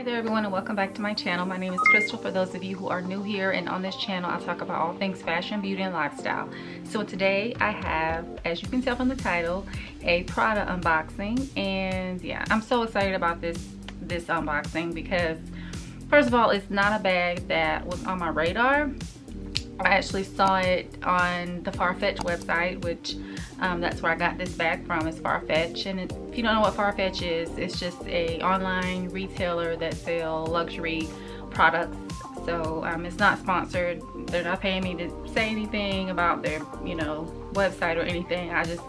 Hey there everyone, and welcome back to my channel. My name is Crystal. For those of you who are new here, and on this channel I talk about all things fashion, beauty, and lifestyle. So today I have, as you can tell from the title, a Prada unboxing. And yeah, I'm so excited about this unboxing because first of all, it's not a bag that was on my radar. I actually saw it on the Farfetch website, which that's where I got this bag from, is Farfetch. And if you don't know what Farfetch is, it's just a online retailer that sell luxury products. So it's not sponsored. They're not paying me to say anything about their website or anything. I just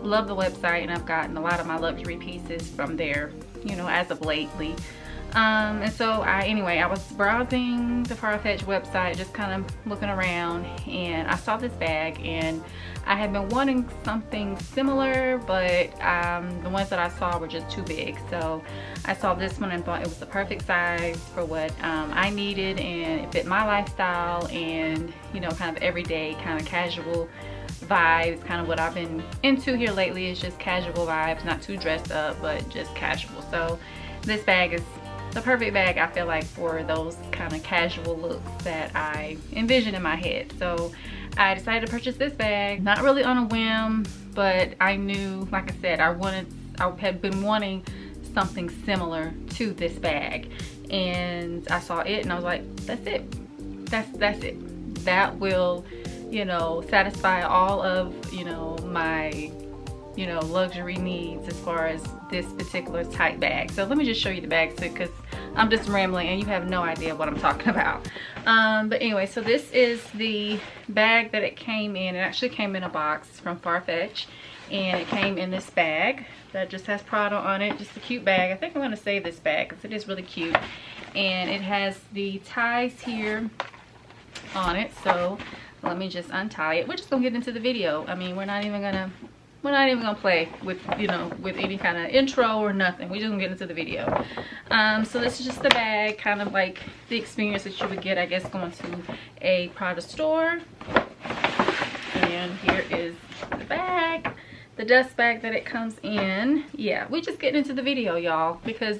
love the website, and I've gotten a lot of my luxury pieces from there as of lately. And so I was browsing the Farfetch website, just kind of looking around, and I saw this bag, and I had been wanting something similar, but the ones that I saw were just too big. So I saw this one and thought it was the perfect size for what I needed, and it fit my lifestyle and kind of everyday, kind of casual vibes. Kind of what I've been into here lately is just casual vibes, not too dressed up, but just casual. So this bag is the perfect bag, I feel like, for those kind of casual looks that I envision in my head. So I decided to purchase this bag, not really on a whim, but I knew, like I said, I had been wanting something similar to this bag, and I saw it and I was like, that's it, that's it, that will satisfy all of my luxury needs as far as this particular type bag. So let me just show you the bag because I'm just rambling and you have no idea what I'm talking about. But anyway, so this is the bag that it came in. It actually came in a box from Farfetch, and it came in this bag that just has Prada on it. Just a cute bag. I think I'm going to save this bag because it is really cute, and it has the ties here on it. So let me just untie it. We're just gonna get into the video. I mean, we're not even gonna play with with any kind of intro or nothing. We're just gonna get into the video. So this is just the bag, kind of like the experience that you would get, I guess, going to a Prada store. And here is the bag, the dust bag that it comes in. Yeah, we're just getting into the video, y'all, because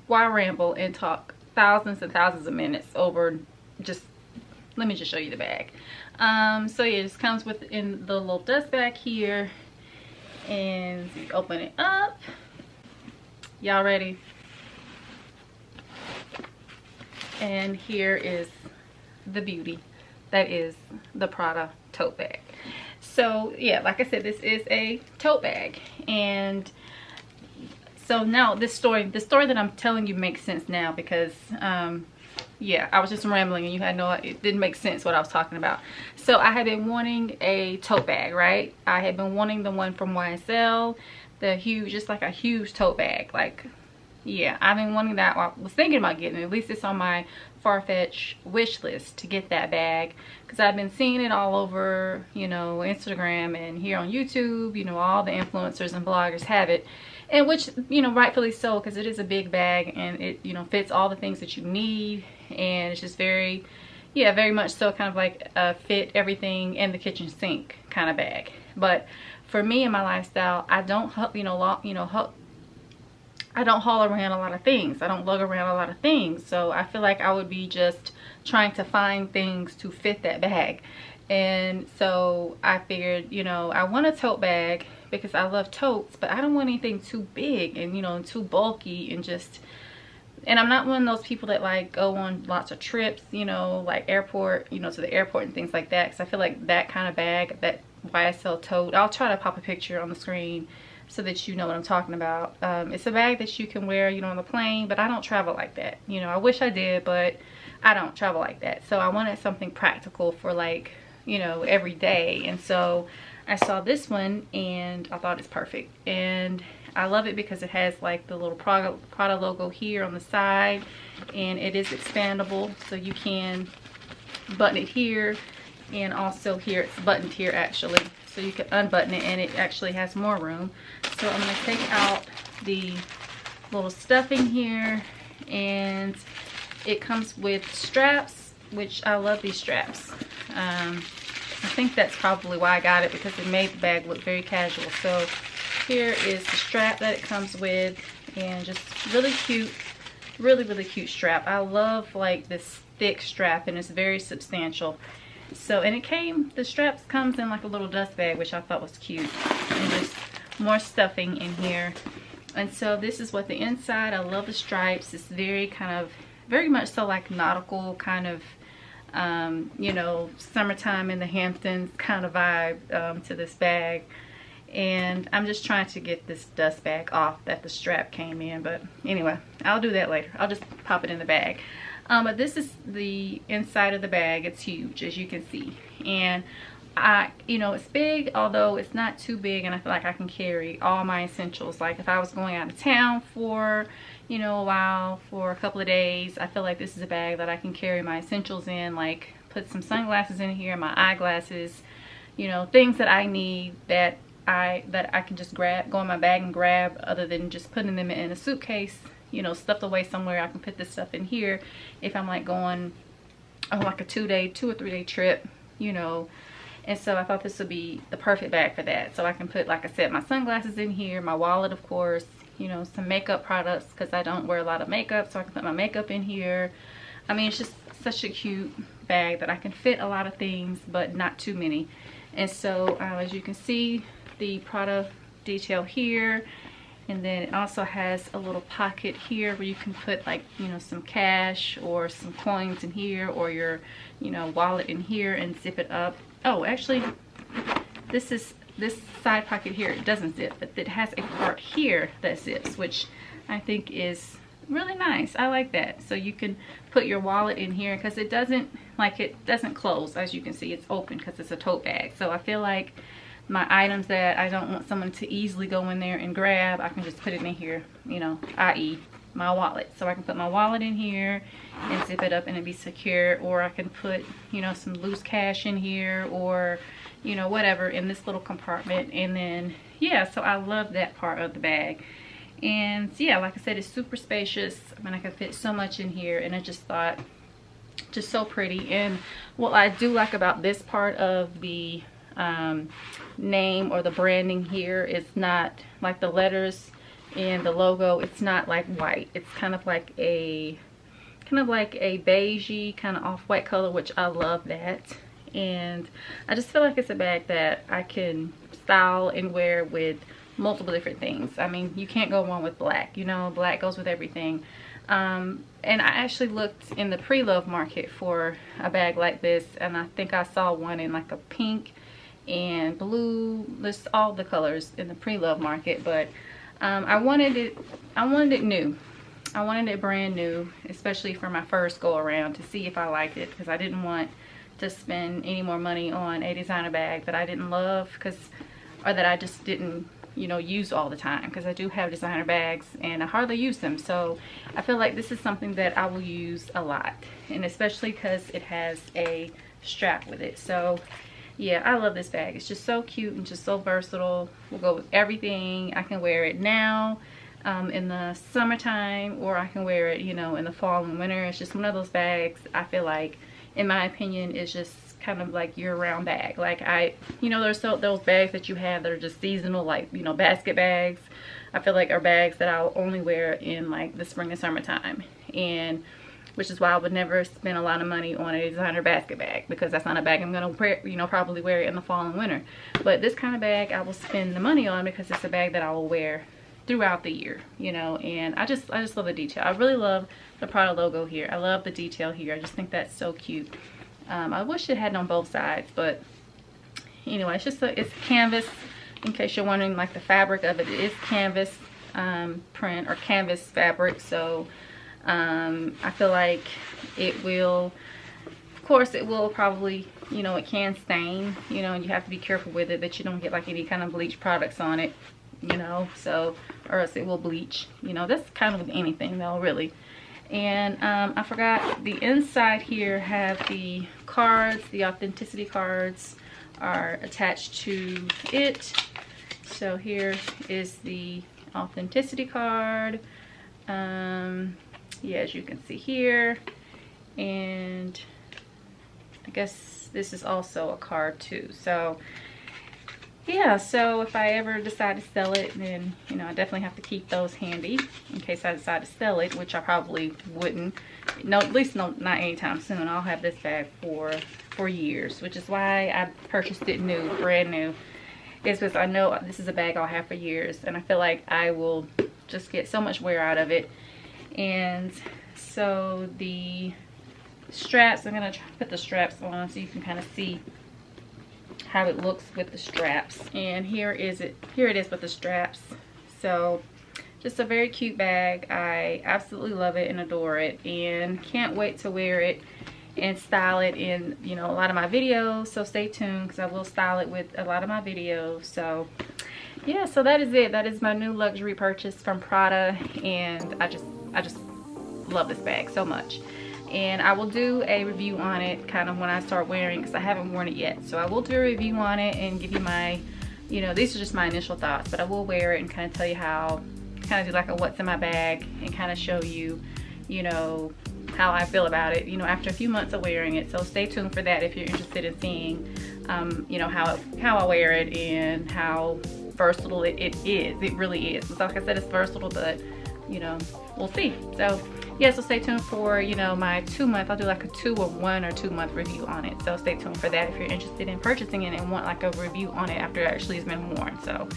why ramble and talk thousands and thousands of minutes over just, let me just show you the bag. So yeah, it just comes within the little dust bag here. And you open it up. Y'all ready? And here is the beauty that is the Prada tote bag. So yeah, like I said, this is a tote bag. And so now the story that I'm telling you makes sense now, because yeah, I was just rambling and you had it didn't make sense what I was talking about. So I had been wanting a tote bag, right? I had been wanting the one from YSL, the huge, just like a huge tote bag. Like, yeah, I've been wanting that. I was thinking about getting it. At least it's on my Farfetch wish list to get that bag, because I've been seeing it all over, Instagram and here on YouTube. All the influencers and bloggers have it. And which, rightfully so, because it is a big bag, and it, fits all the things that you need. And it's just very, yeah, very much so kind of like a fit everything in the kitchen sink kind of bag. But for me and my lifestyle, I don't, I don't haul around a lot of things. I don't lug around a lot of things. So I feel like I would be just trying to find things to fit that bag. And so I figured, I want a tote bag because I love totes, but I don't want anything too big and, too bulky and just, and I'm not one of those people that like go on lots of trips, like airport, to the airport and things like that. Because I feel like that kind of bag, that YSL tote, I'll try to pop a picture on the screen so that you know what I'm talking about. It's a bag that you can wear, on the plane, but I don't travel like that. I wish I did, but I don't travel like that. So I wanted something practical for like, every day. And so I saw this one and I thought it's perfect. And I love it because it has like the little Prada logo here on the side, and it is expandable, so you can button it here, and also here it's buttoned here actually, so you can unbutton it and it actually has more room. So I'm going to take out the little stuffing here, and it comes with straps, which I love these straps. I think that's probably why I got it, because it made the bag look very casual. So here is the strap that it comes with, and just really cute really, really cute strap. I love like this thick strap, and it's very substantial. So, and the straps comes in like a little dust bag, which I thought was cute. And just more stuffing in here. And so this is what the inside, I love the stripes. It's very much so like nautical kind of, you know, summertime in the Hamptons kind of vibe to this bag. And I'm just trying to get this dust bag off that the strap came in. But anyway, I'll do that later. I'll just pop it in the bag. But this is the inside of the bag. It's huge, as you can see. And you know, it's big, although it's not too big, and I feel like I can carry all my essentials. Like if I was going out of town for, you know, a while, for a couple of days, I feel like this is a bag that I can carry my essentials in, like put some sunglasses in here, my eyeglasses, you know, things that I need that I can just go in my bag and grab, other than just putting them in a suitcase, you know, stuffed away somewhere. I can put this stuff in here if I'm like going on like a 2 or 3 day trip, you know. And so I thought this would be the perfect bag for that. So I can put, like I said, my sunglasses in here, my wallet, of course, you know, some makeup products, because I don't wear a lot of makeup, so I can put my makeup in here. I mean, it's just such a cute bag that I can fit a lot of things, but not too many. And so as you can see, the Prada detail here, and then it also has a little pocket here where you can put, like, you know, some cash or some coins in here, or your, you know, wallet in here, and zip it up. Oh, actually, this side pocket here, it doesn't zip, but it has a part here that zips, which I think is really nice. I like that. So you can put your wallet in here, because it doesn't close. As you can see, it's open because it's a tote bag. So I feel like my items that I don't want someone to easily go in there and grab, I can just put it in here, you know, i.e. my wallet. So I can put my wallet in here and zip it up and it'd be secure, or I can put, you know, some loose cash in here, or, you know, whatever in this little compartment. And then, yeah, so I love that part of the bag. And yeah, like I said, it's super spacious. I mean, I can fit so much in here, and I just thought, just so pretty. And what I do like about this part of the name or the branding here, it's not like the letters and the logo, it's not like white. It's kind of like a beigey kind of off-white color, which I love that. And I just feel like it's a bag that I can style and wear with multiple different things. I mean, you can't go wrong with black, you know, black goes with everything. And I actually looked in the pre-love market for a bag like this, and I think I saw one in like a pink and blue, list all the colors in the pre-love market. But I wanted it new. I wanted it brand new, especially for my first go around, to see if I liked it, because I didn't want to spend any more money on a designer bag that I didn't love, or that I just didn't, you know, use all the time, because I do have designer bags and I hardly use them. So I feel like this is something that I will use a lot, and especially because it has a strap with it. So yeah, I love this bag. It's just so cute and just so versatile. Will go with everything. I can wear it now in the summertime, or I can wear it, you know, in the fall and winter. It's just one of those bags, I feel like, in my opinion, is just kind of like year-round bag. Like, you know, there's those bags that you have that are just seasonal, like, you know, basket bags, I feel like are bags that I'll only wear in like the spring and summertime. And which is why I would never spend a lot of money on a designer basket bag, because that's not a bag I'm gonna wear, you know, probably wear it in the fall and winter. But this kind of bag I will spend the money on, because it's a bag that I will wear throughout the year, you know. And I just love the detail. I really love the Prada logo here. I love the detail here. I just think that's so cute. I wish it had on both sides, but anyway, it's canvas. In case you're wondering, like, the fabric of it is canvas print or canvas fabric. So I feel like it will, of course it will probably, you know, it can stain, you know, and you have to be careful with it that you don't get like any kind of bleach products on it, you know, so, or else it will bleach, you know. That's kind of with anything though, really. And I forgot, the inside here have the cards. The authenticity cards are attached to it. So here is the authenticity card. Yeah, as you can see here. And I guess this is also a card too. So yeah, so if I ever decide to sell it, then, you know, I definitely have to keep those handy in case I decide to sell it, which I probably wouldn't. No, at least not anytime soon. I'll have this bag for years, which is why I purchased it new, brand new. It's because I know this is a bag I'll have for years, and I feel like I will just get so much wear out of it. And so the straps, I'm gonna try to put the straps on so you can kind of see how it looks with the straps. And here it is with the straps. So just a very cute bag. I absolutely love it and adore it, and can't wait to wear it and style it in, you know, a lot of my videos. So stay tuned, because I will style it with a lot of my videos. So yeah, so that is it. That is my new luxury purchase from Prada, and I just love this bag so much. And I will do a review on it kind of when I start wearing it, because I haven't worn it yet. So I will do a review on it and give you my, you know, these are just my initial thoughts, but I will wear it and kind of tell you how, kind of do like a what's in my bag, and kind of show you, you know, how I feel about it, you know, after a few months of wearing it. So stay tuned for that if you're interested in seeing, you know, how I wear it and how versatile it is. It really is. So like I said, it's versatile, but, you know, we'll see. So yeah, so stay tuned for, you know, my 2-month, I'll do like a 1 or 2 month review on it. So stay tuned for that if you're interested in purchasing it and want like a review on it after it actually has been worn. So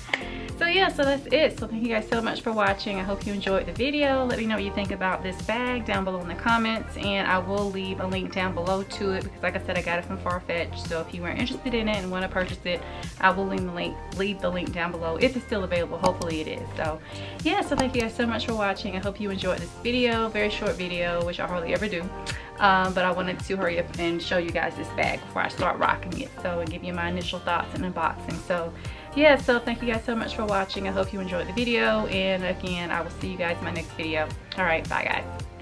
yeah, so that's it. So thank you guys so much for watching. I hope you enjoyed the video. Let me know what you think about this bag down below in the comments, and I will leave a link down below to it, because like I said, I got it from Farfetch. So if you are interested in it and want to purchase it, I will leave the link down below if it's still available. Hopefully it is. So yeah, so thank you guys so much for watching. I hope you enjoyed this video. Very short video, which I hardly ever do. But I wanted to hurry up and show you guys this bag before I start rocking it, so, and give you my initial thoughts and unboxing. So yeah, so thank you guys so much for watching. I hope you enjoyed the video, and again, I will see you guys in my next video. All right, bye guys.